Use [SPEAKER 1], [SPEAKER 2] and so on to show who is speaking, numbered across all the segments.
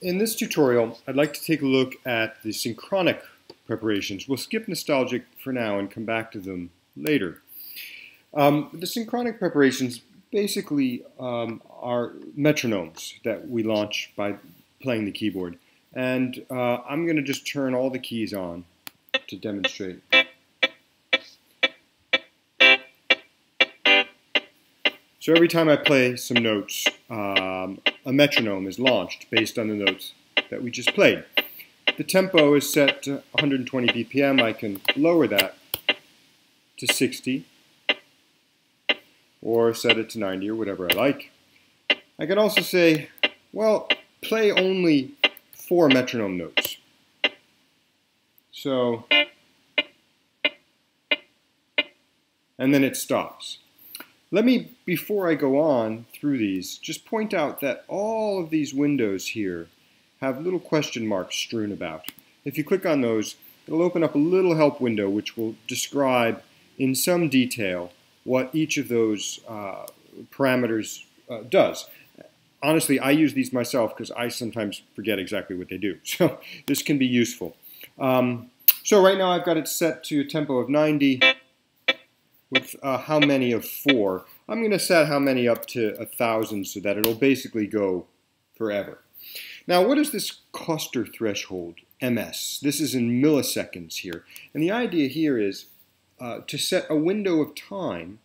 [SPEAKER 1] In this tutorial, I'd like to take a look at the synchronic preparations. We'll skip nostalgic for now and come back to them later. The synchronic preparations basically are metronomes that we launch by playing the keyboard. And I'm going to just turn all the keys on to demonstrate. So every time I play some notes, a metronome is launched based on the notes that we just played. The tempo is set to 120 BPM. I can lower that to 60 or set it to 90 or whatever I like. I can also say, well, play only 4 metronome notes. So, and then it stops. Let me, before I go on through these, just point out that all of these windows here have little question marks strewn about. If you click on those, it'll open up a little help window which will describe in some detail what each of those parameters does. Honestly, I use these myself because I sometimes forget exactly what they do. So this can be useful. So right now I've got it set to a tempo of 90. With how many of 4. I'm going to set how many up to 1,000 so that it'll basically go forever. Now, what is this cluster threshold, ms? This is in milliseconds here. And the idea here is to set a window of time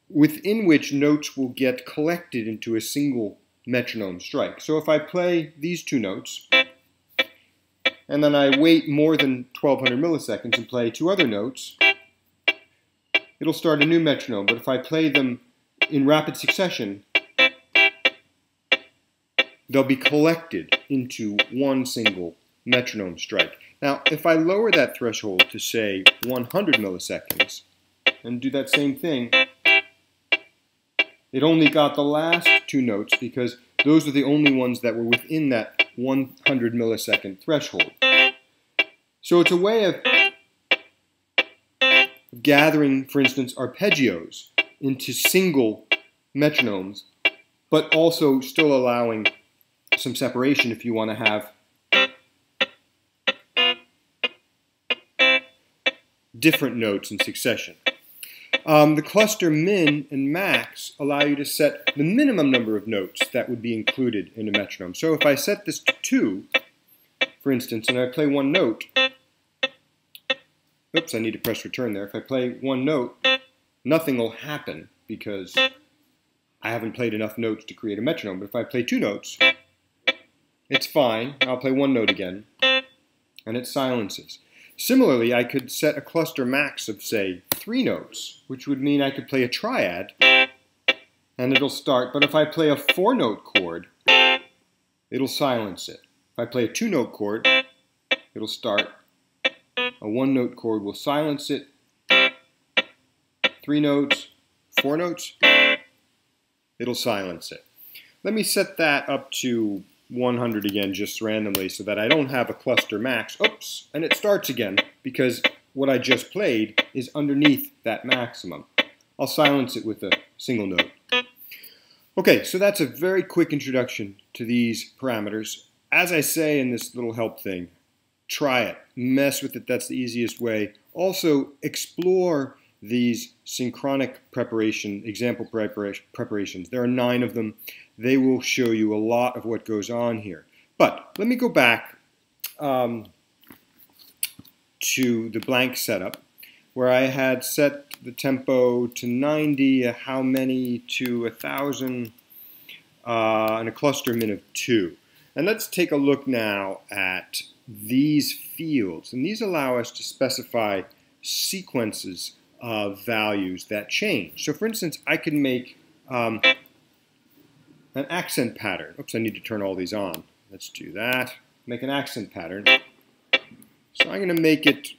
[SPEAKER 1] within which notes will get collected into a single metronome strike. So if I play these 2 notes, and then I wait more than 1,200 milliseconds and play 2 other notes, it'll start a new metronome, but if I play them in rapid succession, they'll be collected into one single metronome strike. Now, if I lower that threshold to, say, 100 milliseconds, and do that same thing, it only got the last 2 notes because those are the only ones that were within that 100 millisecond threshold. So it's a way of gathering, for instance, arpeggios into single metronomes, but also still allowing some separation if you want to have different notes in succession. The cluster min and max allow you to set the minimum number of notes that would be included in a metronome. So if I set this to 2, for instance, and I play 1 note, oops, I need to press return there. If I play 1 note, nothing will happen because I haven't played enough notes to create a metronome. But if I play 2 notes, it's fine. I'll play 1 note again, and it silences. Similarly, I could set a cluster max of, say, 3 notes, which would mean I could play a triad, and it'll start. But if I play a 4-note chord, it'll silence it. If I play a 2-note chord, it'll start. A 1-note chord will silence it. 3 notes, 4 notes, it'll silence it. Let me set that up to 100 again just randomly so that I don't have a cluster max. Oops, and it starts again because what I just played is underneath that maximum. I'll silence it with a single note. Okay, so that's a very quick introduction to these parameters. As I say in this little help thing, try it. Mess with it. That's the easiest way. Also, explore these synchronic example preparations. There are 9 of them. They will show you a lot of what goes on here. But let me go back to the blank setup where I had set the tempo to 90, how many to 1,000, and a cluster min of 2. And let's take a look now at these fields, and these allow us to specify sequences of values that change. So for instance, I can make an accent pattern. Oops, I need to turn all these on. Let's do that. Make an accent pattern. So I'm going to make it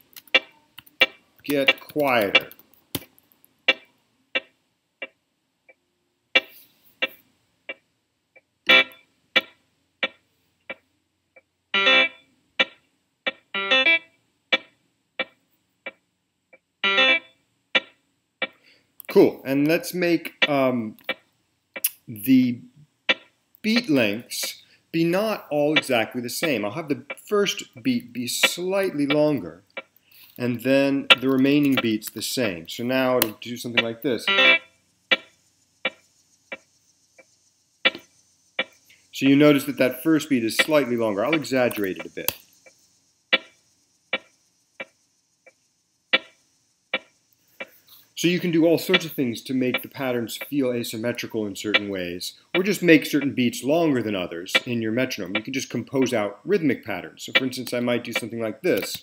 [SPEAKER 1] get quieter. Cool, and let's make the beat lengths be not all exactly the same. I'll have the first beat be slightly longer, and then the remaining beats the same. So now it'll do something like this. So you notice that that first beat is slightly longer. I'll exaggerate it a bit. So you can do all sorts of things to make the patterns feel asymmetrical in certain ways, or just make certain beats longer than others in your metronome. You can just compose out rhythmic patterns. So for instance, I might do something like this.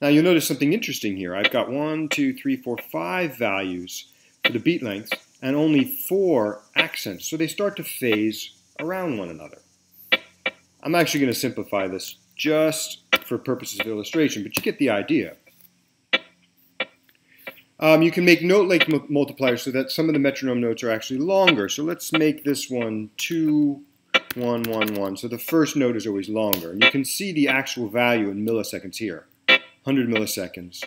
[SPEAKER 1] Now you'll notice something interesting here. I've got 1, 2, 3, 4, 5 values for the beat length and only 4 accents. So they start to phase around one another. I'm actually going to simplify this just for purposes of illustration, but you get the idea. You can make note length multipliers so that some of the metronome notes are actually longer. So let's make this one 2, 1, 1, 1. So the first note is always longer. And you can see the actual value in milliseconds here. 100 milliseconds.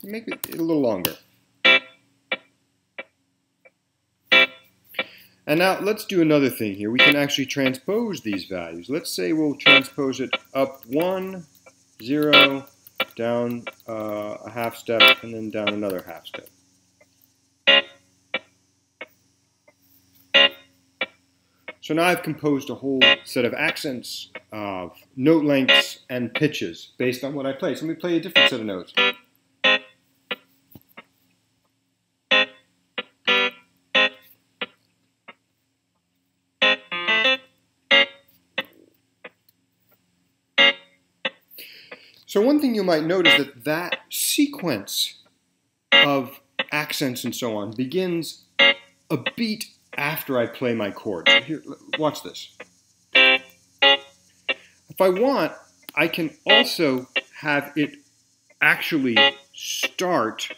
[SPEAKER 1] Make it a little longer. And now let's do another thing here. We can actually transpose these values. Let's say we'll transpose it up 1, 0, down a half step, and then down another half step. So now I've composed a whole set of accents, of note lengths, and pitches based on what I play. So let me play a different set of notes. So one thing you might notice that that sequence of accents and so on begins a beat after I play my chord. So here, watch this. If I want, I can also have it actually start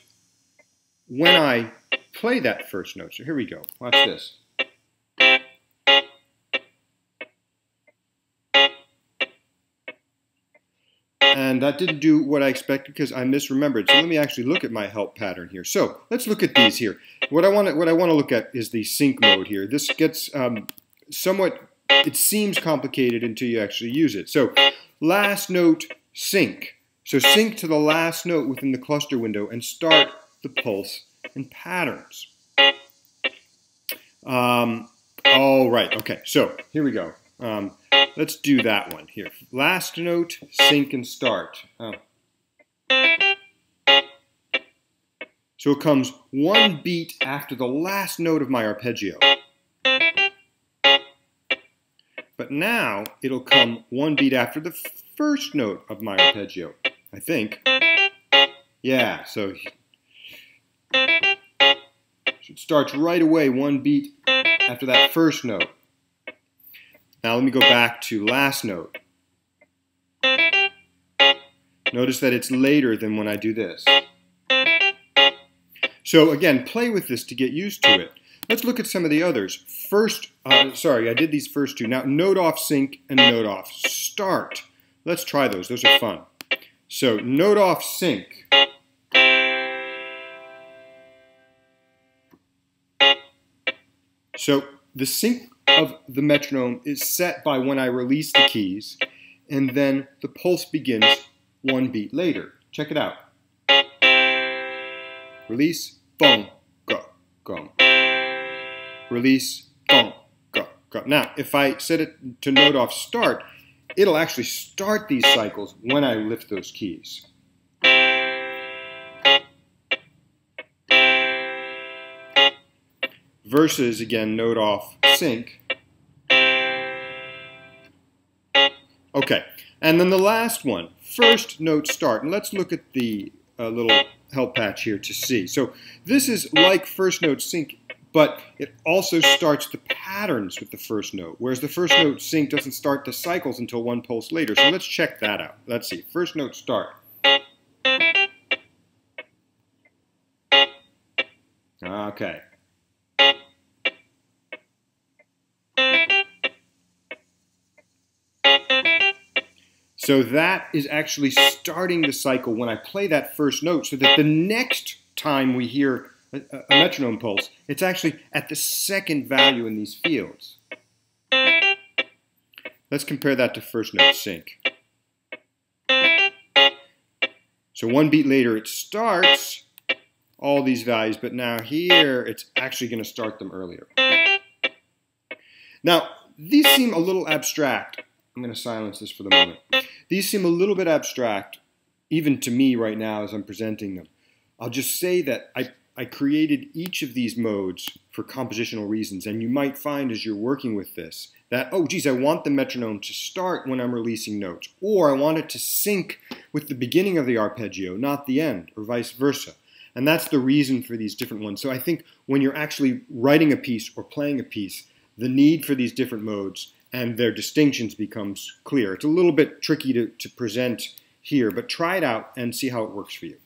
[SPEAKER 1] when I play that first note. So here we go. Watch this. And that didn't do what I expected because I misremembered. So let me actually look at my help pattern here. So let's look at these here. What I want to look at is the sync mode here. This gets somewhat, it seems complicated until you actually use it. So last note sync. So sync to the last note within the cluster window and start the pulse and patterns. All right, okay, so here we go. Let's do that one here. Last note, sync and start. So it comes one beat after the last note of my arpeggio. But now it'll come one beat after the first note of my arpeggio, I think. Yeah, so it starts right away, one beat after that first note. Now let me go back to last note. Notice that it's later than when I do this. So again, play with this to get used to it. Let's look at some of the others. First, sorry, I did these first two. Now note off sync and note off start. Let's try those. Those are fun. So note off sync. So the sync of the metronome is set by when I release the keys, and then the pulse begins one beat later. Check it out. Release, boom, go, go. Release, boom, go, go. Now, if I set it to note off start, it'll actually start these cycles when I lift those keys. Versus, again, note off sync. Okay, and then the last one, first note start. And let's look at the little help patch here to see. So this is like first note sync, but it also starts the patterns with the first note, whereas the first note sync doesn't start the cycles until one pulse later. So let's check that out. Let's see, first note start. Okay. So that is actually starting the cycle when I play that first note, so that the next time we hear a metronome pulse, it's actually at the second value in these fields. Let's compare that to first note sync. So one beat later it starts all these values, but now here it's actually going to start them earlier. Now, these seem a little abstract. I'm going to silence this for the moment. These seem a little bit abstract, even to me right now as I'm presenting them. I'll just say that I created each of these modes for compositional reasons, and you might find as you're working with this that, oh geez, I want the metronome to start when I'm releasing notes, or I want it to sync with the beginning of the arpeggio, not the end, or vice versa. And that's the reason for these different ones. So I think when you're actually writing a piece or playing a piece, the need for these different modes and their distinctions becomes clear. It's a little bit tricky to present here, but try it out and see how it works for you.